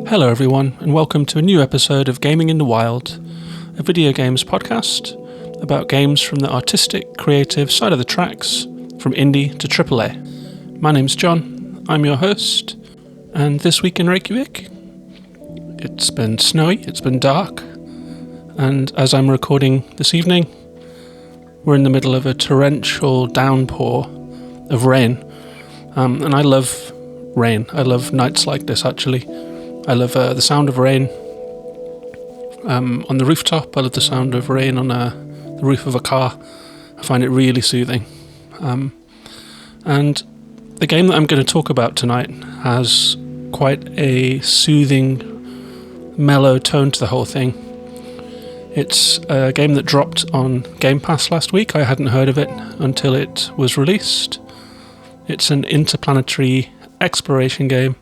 Hello everyone, and welcome to a new episode of Gaming in the Wild, a video games podcast about games from the artistic, creative side of the tracks, from indie to AAA. My name's John, I'm your host, and this week in Reykjavik, it's been snowy, it's been dark, and as I'm recording this evening, we're in the middle of a torrential downpour of rain, and I love rain. I love nights like this actually. I love the sound of rain on the rooftop. I love the sound of rain on the roof of a car. I find it really soothing. And the game that I'm going to talk about tonight has quite a soothing, mellow tone to the whole thing. It's a game that dropped on Game Pass last week. I hadn't heard of it until it was released. It's an interplanetary exploration game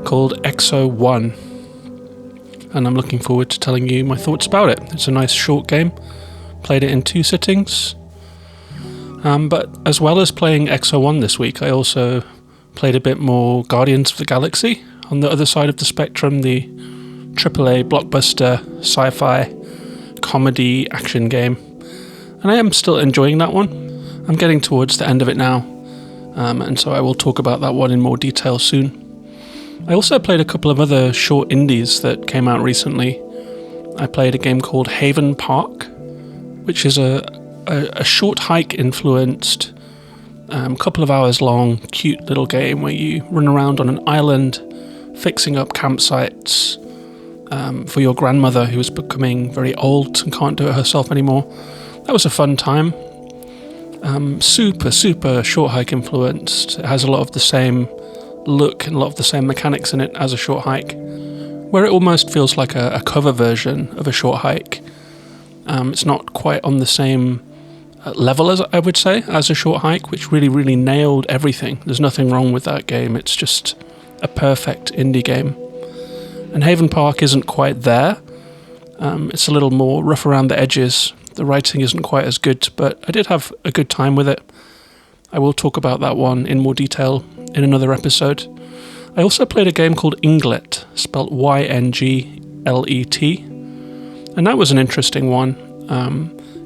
called Exo One, and I'm looking forward to telling you my thoughts about it. It's a nice short game, played it in 2 sittings, but as well as playing Exo One this week, I also played a bit more Guardians of the Galaxy, on the other side of the spectrum, the AAA blockbuster sci-fi comedy action game, and I am still enjoying that one. I'm getting towards the end of it now, and so I will talk about that one in more detail soon. I also played a couple of other short indies that came out recently. I played a game called Haven Park, which is a short hike influenced, couple of hours long, cute little game where you run around on an island fixing up campsites for your grandmother who is becoming very old and can't do it herself anymore. That was a fun time. Super short hike influenced. It has a lot of the same look and a lot of the same mechanics in it as a short hike, where it almost feels like a cover version of a short hike. It's not quite on the same level as I would say as a short hike, which really nailed everything. There's nothing wrong with that game. It's just a perfect indie game. And Haven Park isn't quite there. It's a little more rough around the edges. The writing isn't quite as good, but I did have a good time with it. I will talk about that one in more detail in another episode. I also played a game called Ynglet, spelt Y-N-G-L-E-T, and that was an interesting one.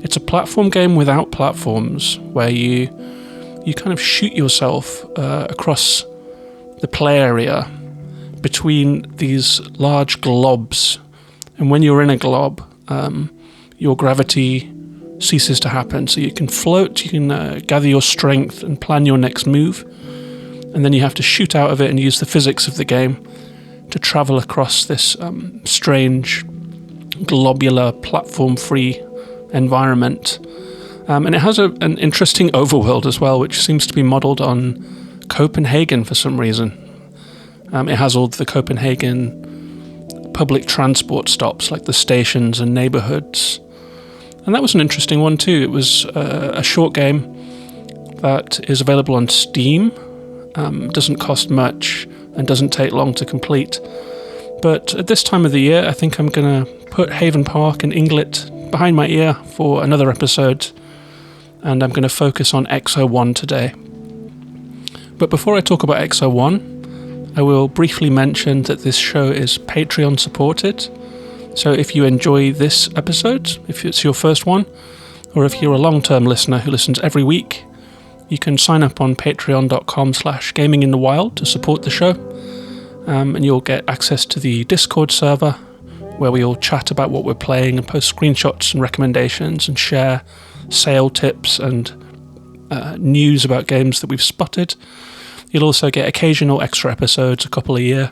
It's a platform game without platforms, where you kind of shoot yourself across the play area between these large globs, and when you're in a glob, your gravity ceases to happen, so you can float, you can gather your strength and plan your next move, and then you have to shoot out of it and use the physics of the game to travel across this strange globular platform-free environment. And it has an interesting overworld as well, which seems to be modelled on Copenhagen for some reason. It has all the Copenhagen public transport stops, like the stations and neighbourhoods. And that was an interesting one too. It was a short game that is available on Steam, doesn't cost much and doesn't take long to complete. But at this time of the year, I think I'm going to put Haven Park and Ynglet behind my ear for another episode, and I'm going to focus on Exo One today. But before I talk about Exo One, I will briefly mention that this show is Patreon supported. So if you enjoy this episode, if it's your first one, or if you're a long-term listener who listens every week, you can sign up on patreon.com/gaminginthewild to support the show, and you'll get access to the Discord server, where we all chat about what we're playing and post screenshots and recommendations and share sale tips and news about games that we've spotted. You'll also get occasional extra episodes, a couple a year,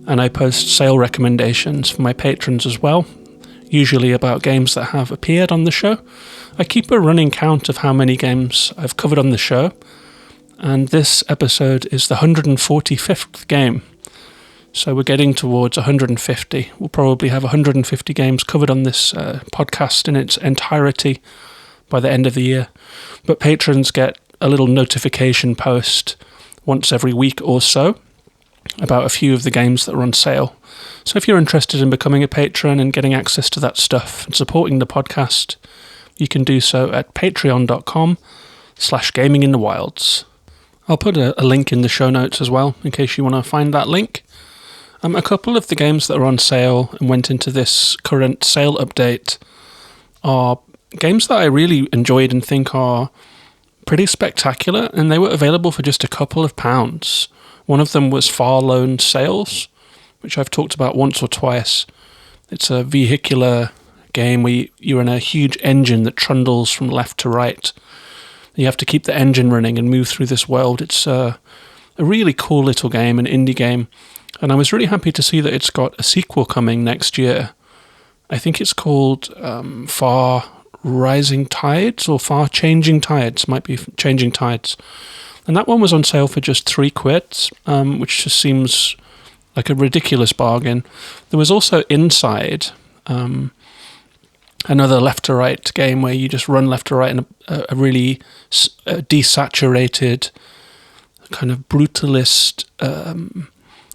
and I post sale recommendations for my patrons as well, usually about games that have appeared on the show. I keep a running count of how many games I've covered on the show, and this episode is the 145th game. So we're getting towards 150. We'll probably have 150 games covered on this podcast in its entirety by the end of the year. But patrons get a little notification post once every week or so about a few of the games that are on sale. So if you're interested in becoming a patron and getting access to that stuff and supporting the podcast, you can do so at patreon.com/gaminginthewilds. I'll put a link in the show notes as well, in case you want to find that link. A couple of the games that are on sale and went into this current sale update are games that I really enjoyed and think are pretty spectacular, and they were available for just a couple of pounds. One of them was Far Lone Sails, which I've talked about once or twice. It's a vehicular game where you're in a huge engine that trundles from left to right. You have to keep the engine running and move through this world. It's a really cool little game, an indie game. And I was really happy to see that it's got a sequel coming next year. I think it's called Far Rising Tides or Far Changing Tides, might be Changing Tides. And that one was on sale for just £3, which just seems like a ridiculous bargain. There was also Inside, another left to right game where you just run left to right in a really desaturated, kind of brutalist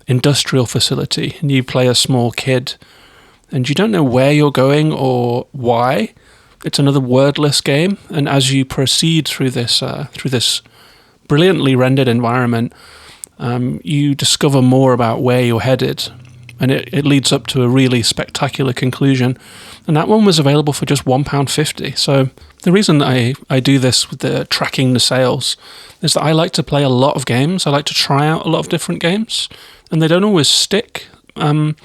industrial facility, and you play a small kid and you don't know where you're going or why. It's another wordless game, and as you proceed through this brilliantly rendered environment, you discover more about where you're headed, and it leads up to a really spectacular conclusion. And that one was available for just £1.50. So the reason I do this with the tracking the sales is that I like to play a lot of games. I like to try out a lot of different games, and they don't always stick. And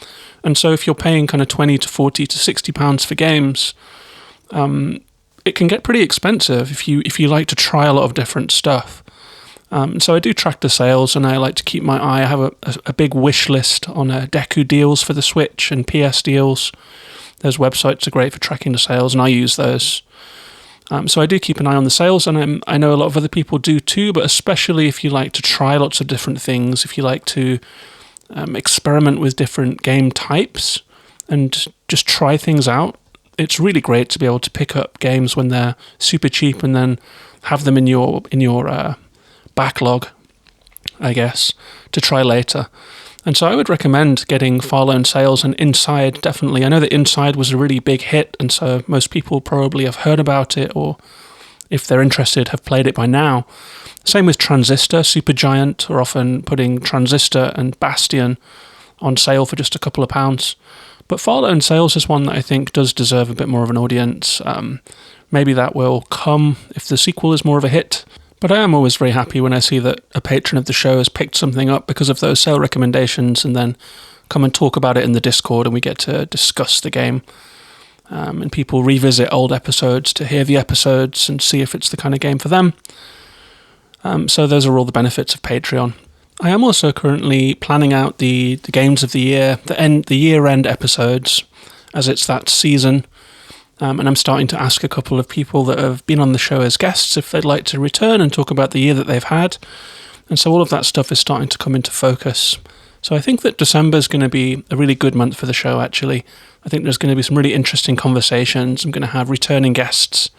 so if you're paying kind of 20 to 40 to 60 pounds for games, it can get pretty expensive if you like to try a lot of different stuff. So I do track the sales, and I like to keep my eye. I have a big wish list on Deku deals for the Switch and PS deals. Those websites are great for tracking the sales, and I use those. So I do keep an eye on the sales, and I know a lot of other people do too, but especially if you like to try lots of different things, if you like to experiment with different game types and just try things out, it's really great to be able to pick up games when they're super cheap and then have them in your backlog, I guess, to try later. And so I would recommend getting Far Lone Sails and Inside, definitely. I know that Inside was a really big hit, and so most people probably have heard about it, or if they're interested, have played it by now. Same with Transistor. Supergiant are often putting Transistor and Bastion on sale for just a couple of pounds. But Far Lone Sails is one that I think does deserve a bit more of an audience. Maybe that will come if the sequel is more of a hit. But I am always very happy when I see that a patron of the show has picked something up because of those sale recommendations and then come and talk about it in the Discord, and we get to discuss the game. And people revisit old episodes to hear the episodes and see if it's the kind of game for them. So those are all the benefits of Patreon. I am also currently planning out the games of the year, the year-end episodes, as it's that season. And I'm starting to ask a couple of people that have been on the show as guests if they'd like to return and talk about the year that they've had. And so all of that stuff is starting to come into focus. So I think that December is going to be a really good month for the show, actually. I think there's going to be some really interesting conversations. I'm going to have returning guests,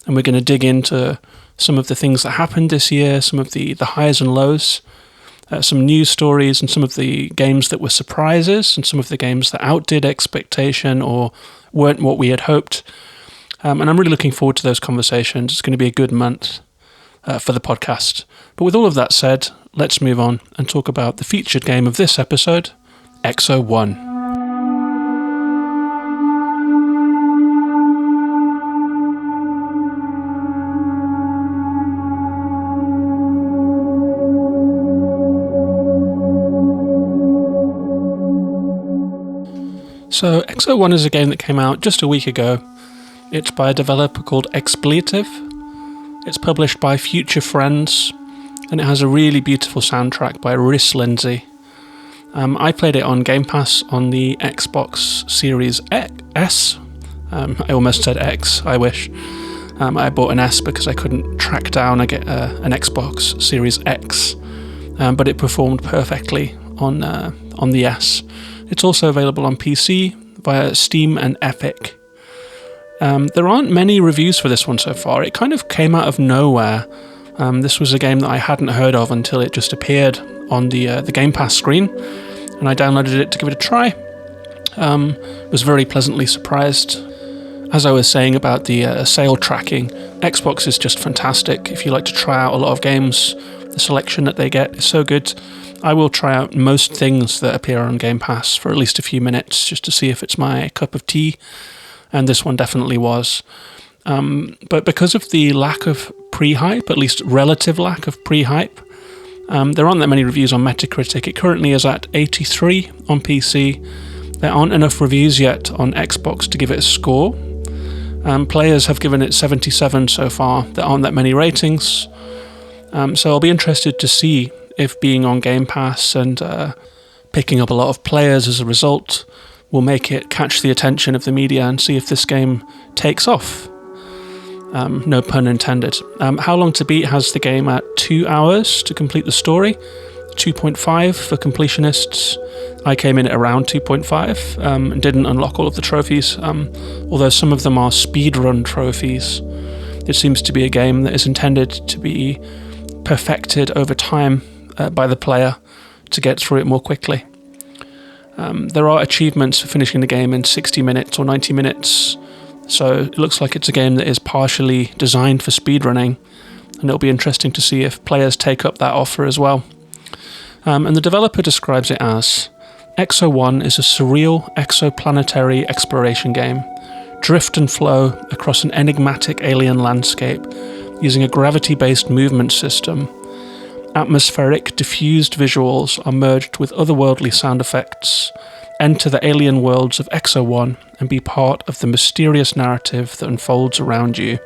and we're going to dig into some of the things that happened this year, some of the highs and lows, some news stories, and some of the games that were surprises, and some of the games that outdid expectation or weren't what we had hoped. And I'm really looking forward to those conversations. It's going to be a good month for the podcast. But with all of that said, let's move on and talk about the featured game of this episode, Exo One. So Exo One is a game that came out just a week ago. It's by a developer called Expletive. It's published by Future Friends, and it has a really beautiful soundtrack by Rhys Lindsay. I played it on Game Pass on the Xbox Series S. I almost said X, I wish. I bought an S because I couldn't track down an Xbox Series X, but it performed perfectly on the S. It's also available on PC via Steam and Epic. There aren't many reviews for this one so far. It kind of came out of nowhere. This was a game that I hadn't heard of until it just appeared on the Game Pass screen, and I downloaded it to give it a try. Was very pleasantly surprised. As I was saying about the sale tracking, Xbox is just fantastic. If you like to try out a lot of games, the selection that they get is so good. I will try out most things that appear on Game Pass for at least a few minutes just to see if it's my cup of tea, and this one definitely was. But because of the lack of pre-hype, at least relative lack of pre-hype, there aren't that many reviews on Metacritic. It currently is at 83 on PC. There aren't enough reviews yet on Xbox to give it a score. Players have given it 77 so far. There aren't that many ratings. So I'll be interested to see if being on Game Pass and picking up a lot of players as a result will make it catch the attention of the media and see if this game takes off. No pun intended. How Long to Beat has the game at 2 hours to complete the story, 2.5 for completionists. I came in at around 2.5 and didn't unlock all of the trophies, although some of them are speedrun trophies. It seems to be a game that is intended to be perfected over time by the player to get through it more quickly. There are achievements for finishing the game in 60 minutes or 90 minutes, so it looks like it's a game that is partially designed for speedrunning, and it'll be interesting to see if players take up that offer as well. And the developer describes it as, Exo One is a surreal exoplanetary exploration game. Drift and flow across an enigmatic alien landscape using a gravity-based movement system. Atmospheric, diffused visuals are merged with otherworldly sound effects. Enter the alien worlds of Exo One and be part of the mysterious narrative that unfolds around you.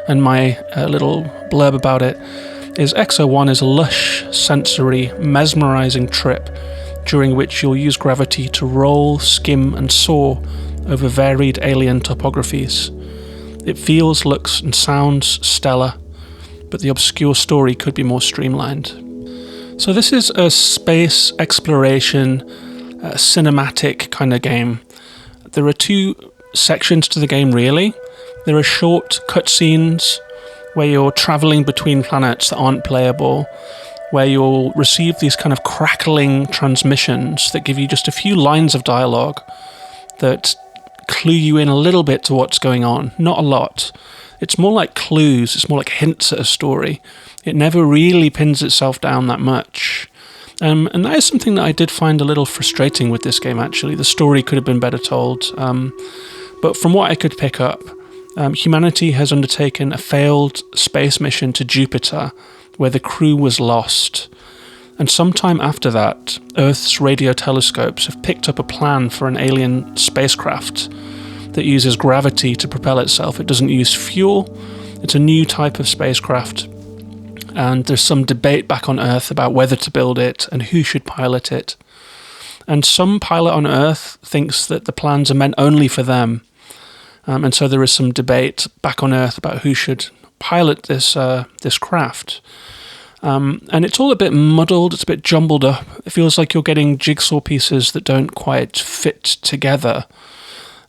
And my little blurb about it is Exo One is a lush, sensory, mesmerising trip during which you'll use gravity to roll, skim and soar over varied alien topographies. It feels, looks and sounds stellar, but the obscure story could be more streamlined. So this is a space exploration, cinematic kind of game. There are two sections to the game really. There are short cutscenes where you're travelling between planets that aren't playable, where you'll receive these kind of crackling transmissions that give you just a few lines of dialogue that clue you in a little bit to what's going on. Not a lot. It's more like clues, it's more like hints at a story. It never really pins itself down that much. And that is something that I did find a little frustrating with this game, actually. The story could have been better told. But from what I could pick up, humanity has undertaken a failed space mission to Jupiter, where the crew was lost. And sometime after that, Earth's radio telescopes have picked up a plan for an alien spacecraft that uses gravity to propel itself. It doesn't use fuel. It's a new type of spacecraft. And there's some debate back on Earth about whether to build it and who should pilot it. And some pilot on Earth thinks that the plans are meant only for them. And so there is some debate back on Earth about who should pilot this craft. And it's all a bit muddled, it's a bit jumbled up. It feels like you're getting jigsaw pieces that don't quite fit together.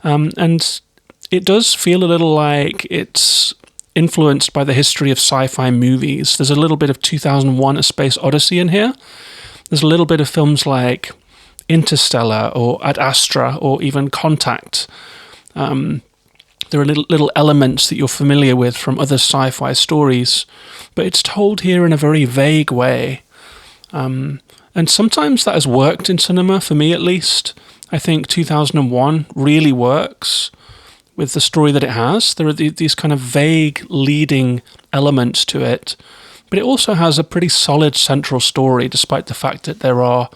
And it does feel a little like it's influenced by the history of sci-fi movies. There's a little bit of 2001: A Space Odyssey in here. There's a little bit of films like Interstellar or Ad Astra or even Contact. There are little elements that you're familiar with from other sci-fi stories, but it's told here in a very vague way. And sometimes that has worked in cinema, for me at least. I think 2001 really works with the story that it has. There are these kind of vague leading elements to it, but it also has a pretty solid central story, despite the fact that there are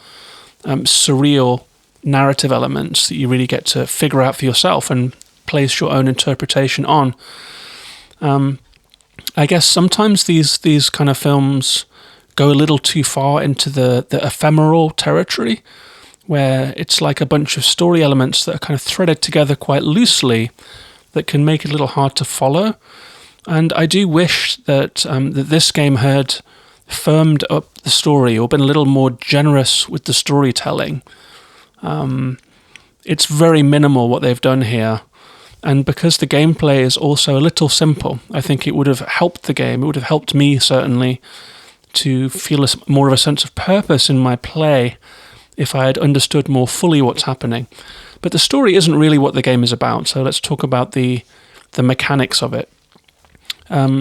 surreal narrative elements that you really get to figure out for yourself and place your own interpretation on. I guess sometimes these kind of films go a little too far into the ephemeral territory, where it's like a bunch of story elements that are kind of threaded together quite loosely that can make it a little hard to follow. And I do wish that that this game had firmed up the story or been a little more generous with the storytelling. It's very minimal what they've done here. And because the gameplay is also a little simple, I think it would have helped the game. It would have helped me, certainly, to feel more of a sense of purpose in my play if I had understood more fully what's happening. But the story isn't really what the game is about, so let's talk about the mechanics of it.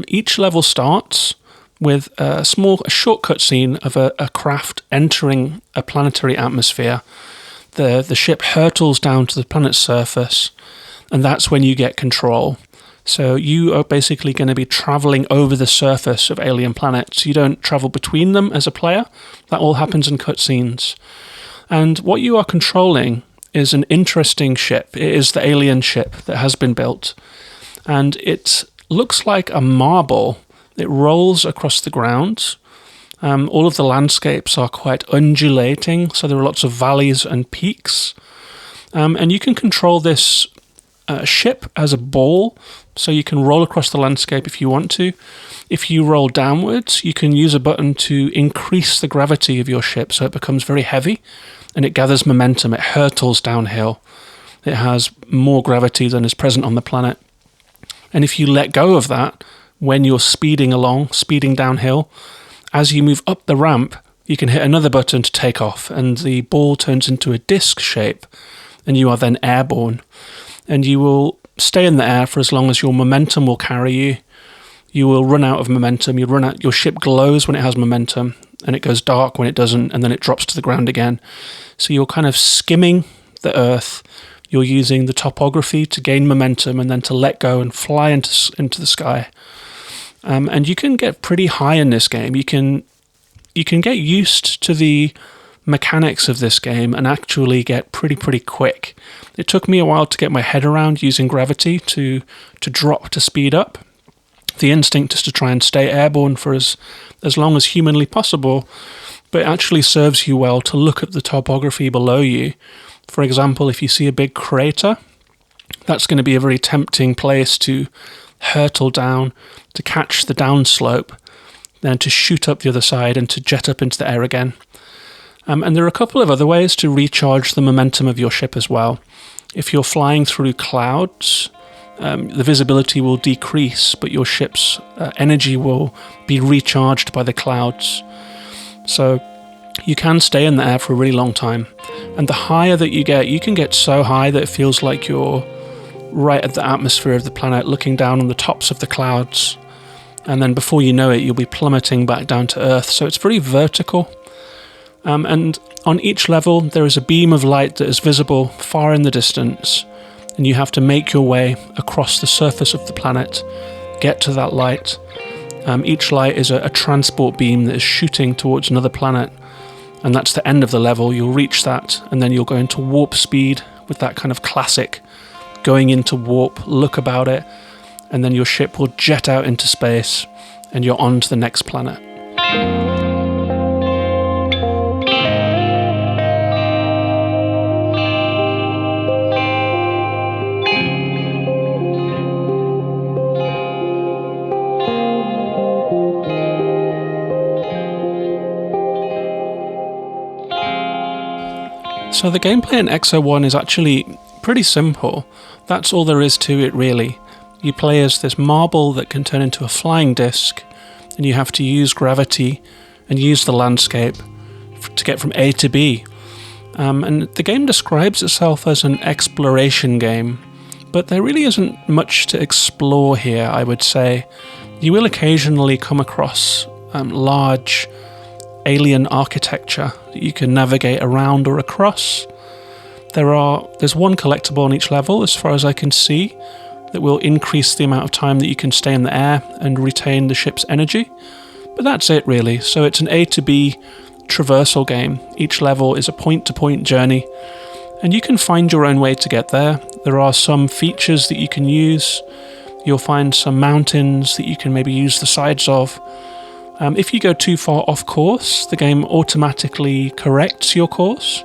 Each level starts with a short cutscene of a craft entering a planetary atmosphere. The ship hurtles down to the planet's surface, and that's when you get control. So you are basically going to be travelling over the surface of alien planets. You don't travel between them as a player. That all happens in cutscenes. And what you are controlling is an interesting ship. It is the alien ship that has been built. And it looks like a marble. It rolls across the ground. All of the landscapes are quite undulating, so there are lots of valleys and peaks. And you can control this ship as a ball, so you can roll across the landscape if you want to. If you roll downwards, you can use a button to increase the gravity of your ship, so it becomes very heavy, and it gathers momentum. It hurtles downhill. It has more gravity than is present on the planet. And if you let go of that, when you're speeding downhill, as you move up the ramp, you can hit another button to take off, and the ball turns into a disc shape, and you are then airborne. And you will stay in the air for as long as your momentum will carry you. You will run out of momentum. Your ship glows when it has momentum, and it goes dark when it doesn't, and then it drops to the ground again. So you're kind of skimming the Earth. You're using the topography to gain momentum and then to let go and fly into the sky. And you can get pretty high in this game. You can get used to the mechanics of this game and actually get pretty quick. It took me a while to get my head around using gravity to drop to speed up. The instinct is to try and stay airborne for as long as humanly possible, but it actually serves you well to look at the topography below you. For example, if you see a big crater, that's going to be a very tempting place to hurtle down, to catch the downslope, then to shoot up the other side and to jet up into the air again. And there are a couple of other ways to recharge the momentum of your ship as well. If you're flying through clouds, the visibility will decrease, but your ship's energy will be recharged by the clouds. So you can stay in the air for a really long time. And the higher that you can get so high that it feels like you're right at the atmosphere of the planet, looking down on the tops of the clouds. And then before you know it, you'll be plummeting back down to Earth. So it's very vertical. And on each level, there is a beam of light that is visible far in the distance. And you have to make your way across the surface of the planet, get to that light. Each light is a transport beam that is shooting towards another planet. And that's the end of the level. You'll reach that, and then you'll go into warp speed with that kind of classic going into warp look about it. And then your ship will jet out into space, and you're on to the next planet. So the gameplay in Exo One is actually pretty simple. That's all there is to it, really. You play as this marble that can turn into a flying disc, and you have to use gravity and use the landscape to get from A to B. And the game describes itself as an exploration game, but there really isn't much to explore here, I would say. You will occasionally come across large alien architecture that you can navigate around or across. There's one collectible on each level, as far as I can see, that will increase the amount of time that you can stay in the air and retain the ship's energy. But that's it, really. So it's an A to B traversal game. Each level is a point-to-point journey, and you can find your own way to get there. There are some features that you can use. You'll find some mountains that you can maybe use the sides of. If you go too far off course, the game automatically corrects your course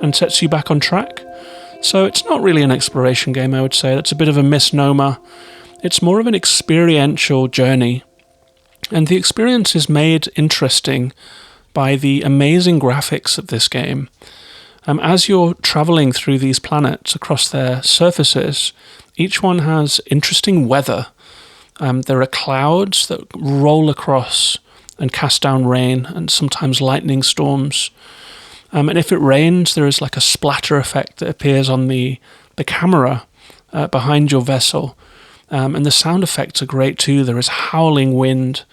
and sets you back on track. So it's not really an exploration game, I would say. That's a bit of a misnomer. It's more of an experiential journey. And the experience is made interesting by the amazing graphics of this game. As you're travelling through these planets across their surfaces, each one has interesting weather. There are clouds that roll across and cast down rain, and sometimes lightning storms. And if it rains, there is like a splatter effect that appears on the camera behind your vessel. And the sound effects are great too. There is howling wind,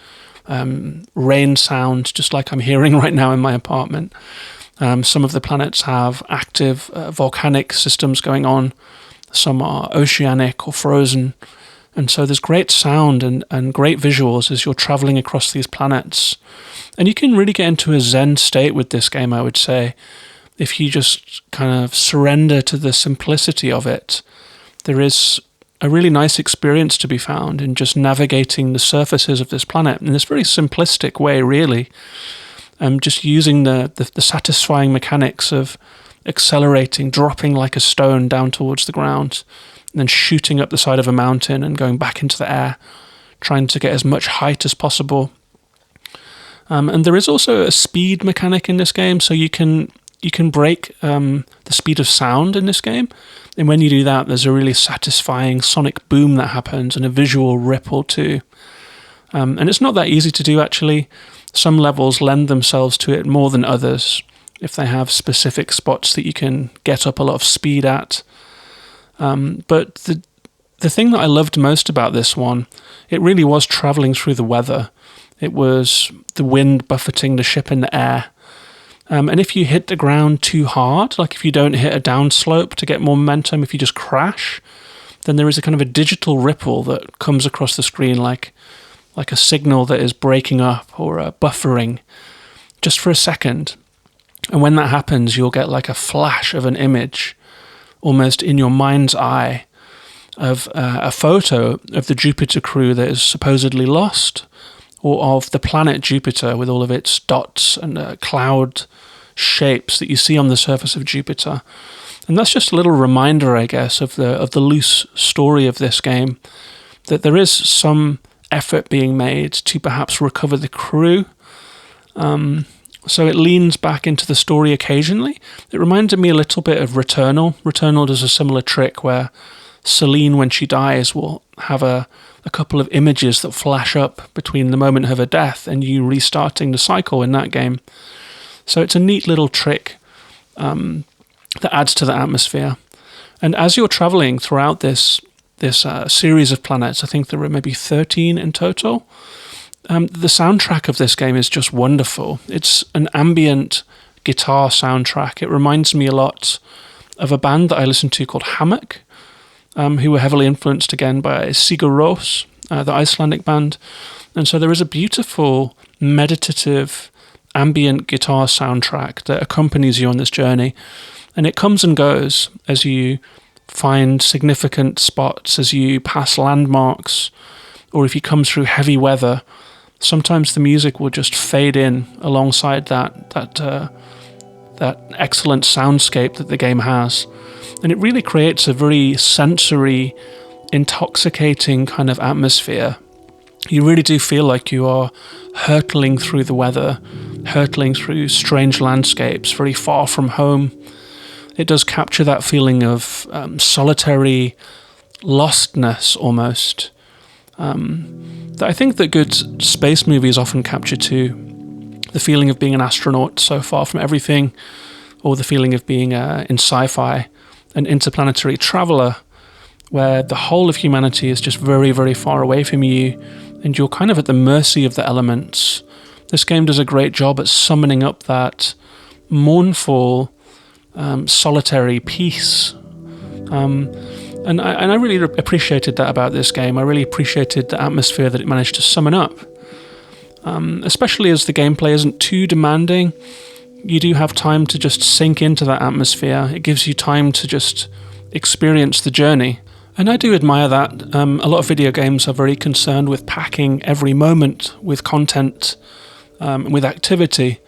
rain sound, just like I'm hearing right now in my apartment. Some of the planets have active volcanic systems going on. Some are oceanic or frozen. And so there's great sound and great visuals as you're traveling across these planets. And you can really get into a zen state with this game, I would say. If you just kind of surrender to the simplicity of it, there is a really nice experience to be found in just navigating the surfaces of this planet in this very simplistic way, really. Just using the satisfying mechanics of accelerating, dropping like a stone down towards the ground, and then shooting up the side of a mountain and going back into the air, trying to get as much height as possible. And there is also a speed mechanic in this game, so you can break the speed of sound in this game. And when you do that, there's a really satisfying sonic boom that happens and a visual ripple too. And it's not that easy to do, actually. Some levels lend themselves to it more than others, if they have specific spots that you can get up a lot of speed at. But the thing that I loved most about this one, it really was travelling through the weather. It was the wind buffeting the ship in the air. And if you hit the ground too hard, like if you don't hit a downslope to get more momentum, if you just crash, then there is a kind of a digital ripple that comes across the screen like a signal that is breaking up or buffering just for a second. And when that happens, you'll get like a flash of an image almost in your mind's eye of a photo of the Jupiter crew that is supposedly lost, or of the planet Jupiter with all of its dots and cloud shapes that you see on the surface of Jupiter. And that's just a little reminder, I guess, of the loose story of this game, that there is some effort being made to perhaps recover the crew. So it leans back into the story occasionally. It reminded me a little bit of Returnal. Returnal does a similar trick where Celine, when she dies, will have a couple of images that flash up between the moment of her death and you restarting the cycle in that game. So it's a neat little trick that adds to the atmosphere. And as you're traveling throughout this series of planets, I think there are maybe 13 in total, the soundtrack of this game is just wonderful. It's an ambient guitar soundtrack. It reminds me a lot of a band that I listened to called Hammock, who were heavily influenced again by Sigur Rós, the Icelandic band. And so there is a beautiful, meditative, ambient guitar soundtrack that accompanies you on this journey. And it comes and goes as you find significant spots, as you pass landmarks, or if you come through heavy weather. Sometimes the music will just fade in alongside that excellent soundscape that the game has. And it really creates a very sensory, intoxicating kind of atmosphere. You really do feel like you are hurtling through the weather, hurtling through strange landscapes, very far from home. It does capture that feeling of solitary lostness almost. That I think that good space movies often capture too. The feeling of being an astronaut so far from everything, or the feeling of being in sci-fi, an interplanetary traveller, where the whole of humanity is just very, very far away from you, and you're kind of at the mercy of the elements. This game does a great job at summoning up that mournful, solitary peace. And I really appreciated that about this game. I really appreciated the atmosphere that it managed to summon up. Especially as the gameplay isn't too demanding. You do have time to just sink into that atmosphere. It gives you time to just experience the journey. And I do admire that. A lot of video games are very concerned with packing every moment with content, with activity.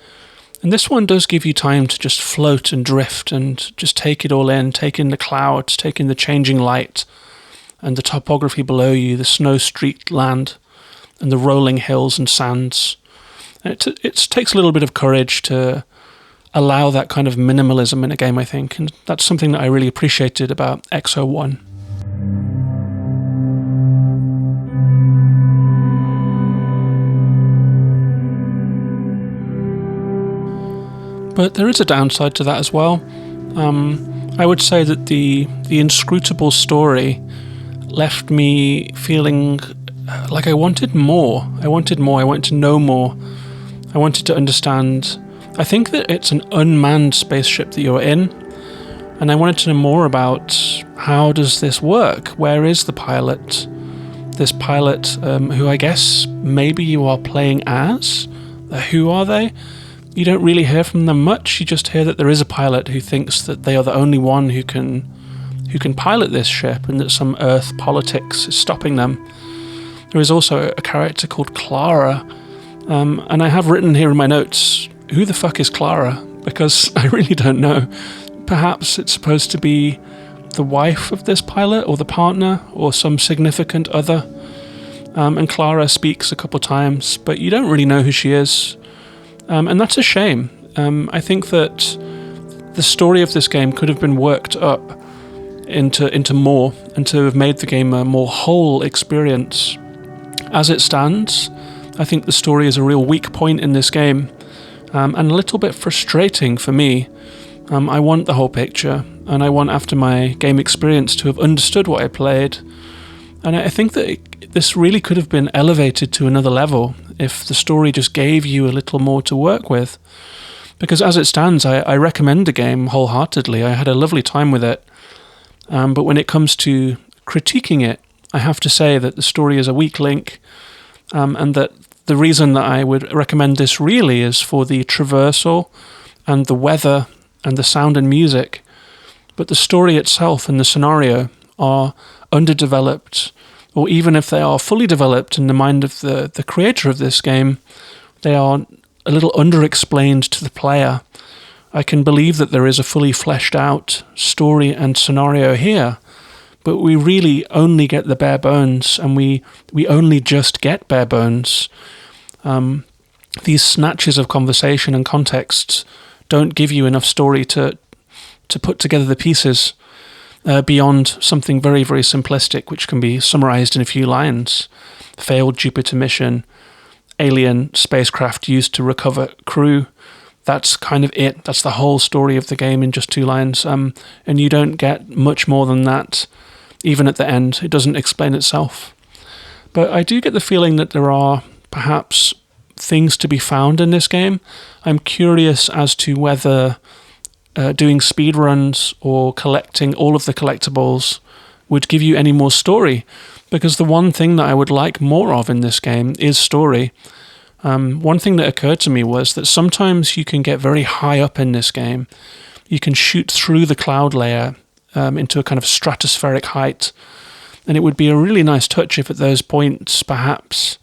And this one does give you time to just float and drift and just take it all in, take in the clouds, take in the changing light and the topography below you, the snow-streaked land. and the rolling hills and sands. It takes a little bit of courage to allow that kind of minimalism in a game, I think, and that's something that I really appreciated about Exo One. But there is a downside to that as well. I would say that the inscrutable story left me feeling like I wanted more. I wanted to know more. I wanted to understand. I think that it's an unmanned spaceship that you're in, and I wanted to know more about how does this work? Where is the pilot? This pilot, who I guess maybe you are playing as? Who are they? You don't really hear from them much. You just hear that there is a pilot who thinks that they are the only one who can pilot this ship, and that some Earth politics is stopping them. There is also a character called Clara, and I have written here in my notes, who the fuck is Clara? Because I really don't know. Perhaps it's supposed to be the wife of this pilot, or the partner, or some significant other. And Clara speaks a couple times, but you don't really know who she is. And that's a shame. I think that the story of this game could have been worked up into more, and to have made the game a more whole experience. As it stands, I think the story is a real weak point in this game, and a little bit frustrating for me. I want the whole picture, and I want, after my game experience, to have understood what I played. And I think that this really could have been elevated to another level if the story just gave you a little more to work with. Because as it stands, I recommend the game wholeheartedly. I had a lovely time with it. But when it comes to critiquing it, I have to say that the story is a weak link, and that the reason that I would recommend this really is for the traversal and the weather and the sound and music. But the story itself and the scenario are underdeveloped, or even if they are fully developed in the mind of the creator of this game, they are a little underexplained to the player. I can believe that there is a fully fleshed out story and scenario here, but we really only get the bare bones, and we only just get bare bones. These snatches of conversation and context don't give you enough story to put together the pieces beyond something very, very simplistic, which can be summarized in a few lines. Failed Jupiter mission, alien spacecraft used to recover crew. That's kind of it. That's the whole story of the game in just 2 lines. And you don't get much more than that, even at the end. It doesn't explain itself. But I do get the feeling that there are perhaps things to be found in this game. I'm curious as to whether doing speedruns or collecting all of the collectibles would give you any more story, because the one thing that I would like more of in this game is story. One thing that occurred to me was that sometimes you can get very high up in this game. You can shoot through the cloud layer into a kind of stratospheric height, and it would be a really nice touch if at those points perhaps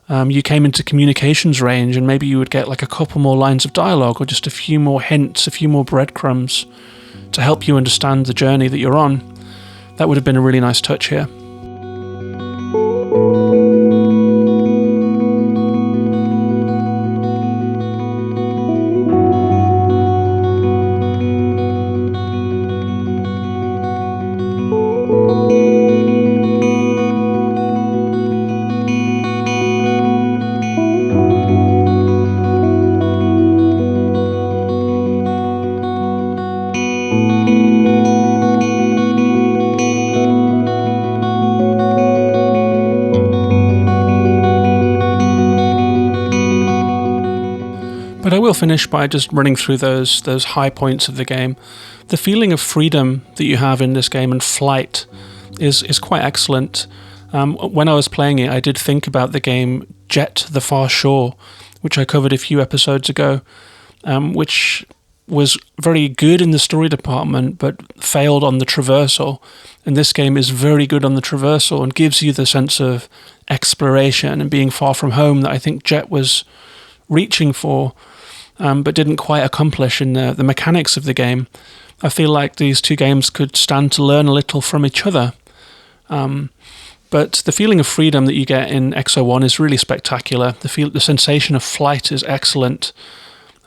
you came into communications range, and maybe you would get like a couple more lines of dialogue, or just a few more hints, a few more breadcrumbs to help you understand the journey that you're on. That would have been a really nice touch here. But I will finish by just running through those high points of the game. The feeling of freedom that you have in this game and flight is quite excellent. When I was playing it, I did think about the game Jet to the Far Shore, which I covered a few episodes ago, which was very good in the story department, but failed on the traversal. And this game is very good on the traversal and gives you the sense of exploration and being far from home that I think Jet was reaching for, but didn't quite accomplish in the mechanics of the game. I feel like these two games could stand to learn a little from each other. But the feeling of freedom that you get in Exo One is really spectacular. The sensation of flight is excellent.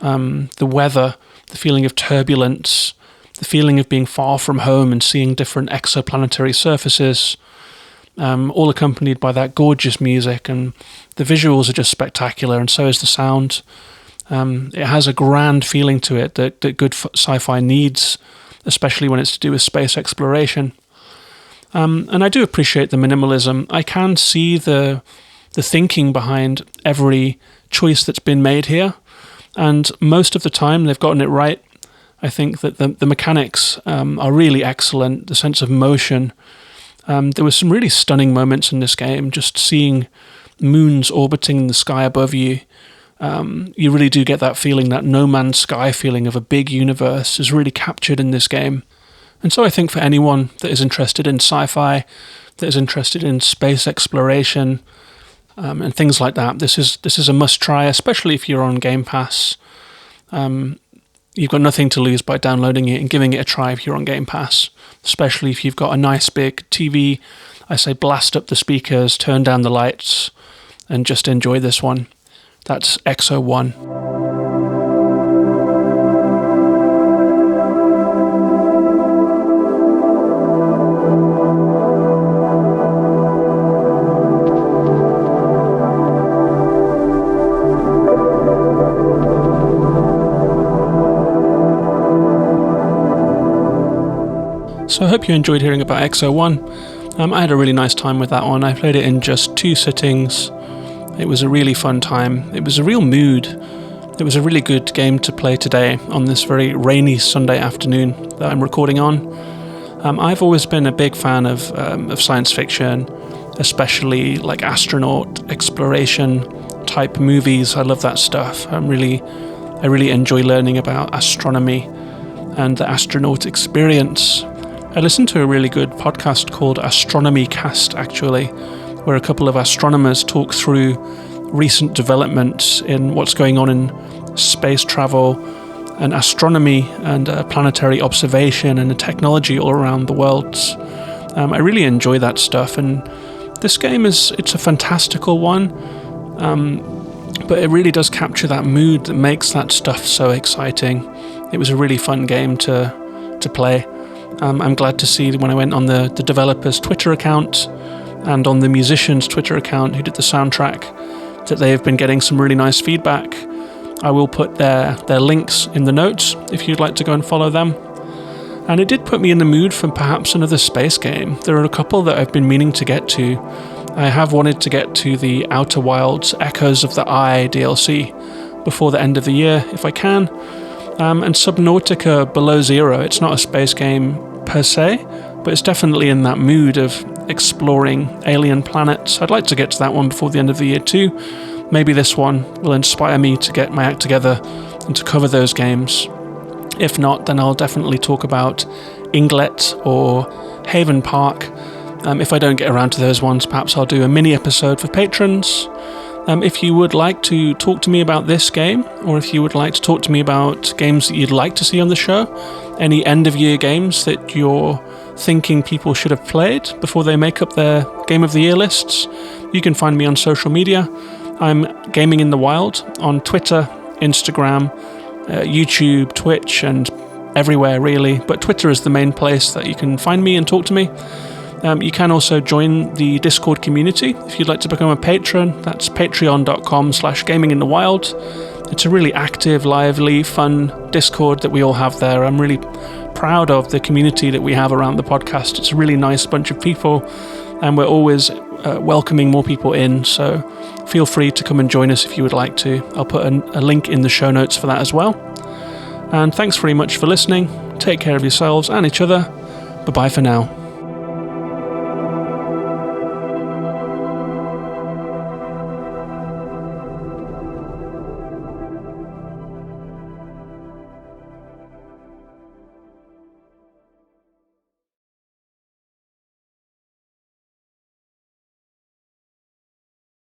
The weather, the feeling of turbulence, the feeling of being far from home and seeing different exoplanetary surfaces, all accompanied by that gorgeous music, and the visuals are just spectacular, and so is the sound. It has a grand feeling to it that good sci-fi needs, especially when it's to do with space exploration. And I do appreciate the minimalism. I can see the thinking behind every choice that's been made here, and most of the time they've gotten it right. I think that the mechanics are really excellent, the sense of motion. There were some really stunning moments in this game, just seeing moons orbiting in the sky above you. You really do get that feeling, that No Man's Sky feeling of a big universe is really captured in this game. And so I think for anyone that is interested in sci-fi, that is interested in space exploration, and things like that, this is a must-try, especially if you're on Game Pass. You've got nothing to lose by downloading it and giving it a try if you're on Game Pass, especially if you've got a nice big TV. I say blast up the speakers, turn down the lights, and just enjoy this one. That's Exo One. So I hope you enjoyed hearing about Exo One. I had a really nice time with that one. I played it in just 2 sittings. It was a really fun time. It was a real mood. It was a really good game to play today on this very rainy Sunday afternoon that I'm recording on. I've always been a big fan of science fiction, especially like astronaut exploration type movies. I love that stuff. I really enjoy learning about astronomy and the astronaut experience. I listened to a really good podcast called Astronomy Cast, actually, where a couple of astronomers talk through recent developments in what's going on in space travel and astronomy and planetary observation and the technology all around the world. I really enjoy that stuff, and this game it's a fantastical one, but it really does capture that mood that makes that stuff so exciting. It was a really fun game to play. I'm glad to see when I went on the developer's Twitter account and on the musician's Twitter account who did the soundtrack that they have been getting some really nice feedback. I will put their links in the notes if you'd like to go and follow them. And it did put me in the mood for perhaps another space game. There are a couple that I've been meaning to get to. I have wanted to get to the Outer Wilds Echoes of the Eye DLC before the end of the year if I can. And Subnautica Below Zero, it's not a space game per se, but it's definitely in that mood of exploring alien planets. I'd like to get to that one before the end of the year too. Maybe this one will inspire me to get my act together and to cover those games. If not, then I'll definitely talk about Ynglet or Haven Park. If I don't get around to those ones, perhaps I'll do a mini episode for patrons. If you would like to talk to me about this game, or if you would like to talk to me about games that you'd like to see on the show, any end-of-year games that you're thinking people should have played before they make up their Game of the Year lists, you can find me on social media. I'm Gaming in the Wild on Twitter, Instagram, YouTube, Twitch, and everywhere really, but Twitter is the main place that you can find me and talk to me. You can also join the Discord community if you'd like to become a patron. That's patreon.com/gaminginthewild. It's a really active, lively, fun Discord that we all have there. I'm really proud of the community that we have around the podcast. It's a really nice bunch of people, and we're always welcoming more people in, so feel free to come and join us if you would like to. I'll put a link in the show notes for that as well. And thanks very much for listening. Take care of yourselves and each other. Bye-bye for now.